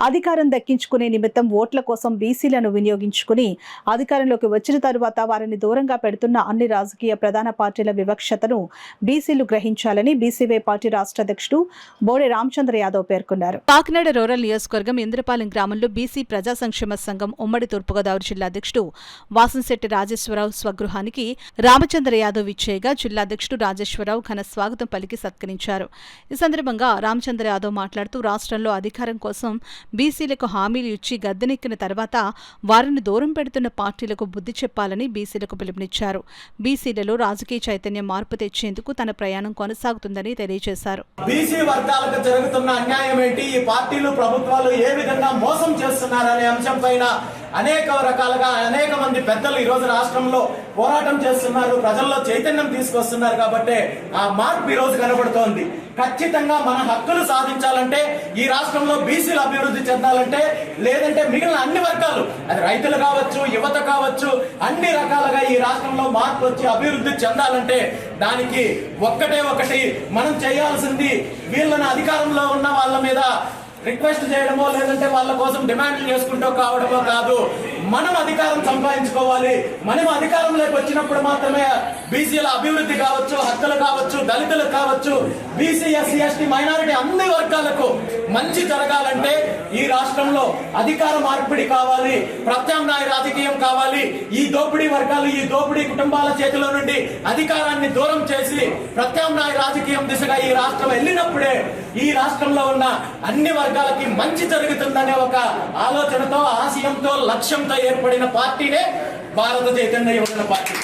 అధికారం దక్కించుకునే నిమిత్తం ఓట్ల కోసం బీసీలను వినియోగించుకుని అధికారంలోకి వచ్చిన తరువాత వారిని దూరంగా పెడుతున్న అన్ని రాజకీయ ప్రధాన పార్టీల వివక్షతను బీసీలు గ్రహించాలని బీసీవై పార్టీ రాష్ట్ర అధ్యక్షుడు బోడే రామచంద్ర యాదవ్ పేర్కొన్నారు. కాకినాడ రూరల్ నియోజకవర్గం ఇంద్రపాలెం గ్రామంలో బీసీ ప్రజా సంక్షేమ సంఘం ఉమ్మడి తూర్పుగోదావరి జిల్లా అధ్యక్షుడు వాసంశెట్టి రాజేశ్వరరావు స్వగృహానికి రామచంద్ర యాదవ్ ఇచ్చేయగా జిల్లా అధ్యక్షుడు రాజేశ్వరరావు ఘన స్వాగతం పలికి సత్కరించారు. ఈ సందర్భంగా రామచంద్ర యాదవ్ మాట్లాడుతూ రాష్ట్రంలో అధికారం కోసం బీసీలకు హామీలు ఇచ్చి గద్దెనెక్కిన తర్వాత వారిని దూరం పెడుతున్న పార్టీలకు బుద్ధి చెప్పాలని బీసీలకు పిలుపునిచ్చారు. బీసీలలో రాజకీయ చైతన్యం మార్పు తెచ్చేందుకు తన ప్రయాణం కొనసాగుతుందని తెలియజేశారు. బీసీ వర్గాలకు జరుగుతున్న అన్యాయం ఏంటి, ఈ పార్టీలు ప్రభుత్వాలు ఏ విధంగా మోసం చేస్తున్నారనే అంశం పైన అనేక రకాలుగా అనేక మంది పెద్దలు ఈ రోజు రాష్ట్రంలో పోరాటం చేస్తున్నారు, ప్రజల్లో చైతన్యం తీసుకొస్తున్నారు. కాబట్టి ఆ మార్పు ఈ రోజు కనబడుతోంది. ఖచ్చితంగా మన హక్కులు సాధించాలంటే, ఈ రాష్ట్రంలో బీసీలు అభివృద్ధి చెందాలంటే, లేదంటే మిగిలిన అన్ని వర్గాలు, అది రైతులు కావచ్చు, యువత కావచ్చు, అన్ని రకాలుగా ఈ రాష్ట్రంలో మార్పు వచ్చి అభివృద్ధి చెందాలంటే దానికి ఒకటి మనం చేయాల్సింది వీళ్ళని అధికారంలో ఉన్న వాళ్ళ మీద రిక్వెస్ట్ చేయడమో లేదంటే వాళ్ళ కోసం డిమాండ్లు చేసుకుంటూ కావడమో కాదు. మనం అధికారం సంపాదించుకోవాలి. మనం అధికారంలోకి వచ్చినప్పుడు మాత్రమే బీసీల అభివృద్ధి కావచ్చు, హక్కులు కావచ్చు, దళితులకు కావచ్చు, బీసీ ఎస్సీ ఎస్టీ మైనారిటీ అన్ని వర్గాలకు మంచి జరగాలంటే ఈ రాష్ట్రంలో అధికార మార్పిడి కావాలి, ప్రత్యామ్నాయ రాజకీయం కావాలి. ఈ దోపిడీ వర్గాలు, ఈ దోపిడీ కుటుంబాల చేతిలో నుండి అధికారాన్ని దూరం చేసి ప్రత్యామ్నాయ రాజకీయం దిశగా ఈ రాష్ట్రం వెళ్ళినప్పుడే ఈ రాష్ట్రంలో ఉన్న అన్ని వర్గాలకి మంచి జరుగుతుందనే ఒక ఆలోచనతో, ఆశయంతో, లక్ష్యంతో ఏర్పడిన పార్టీనే భారత చైతన్య యువజన పార్టీ.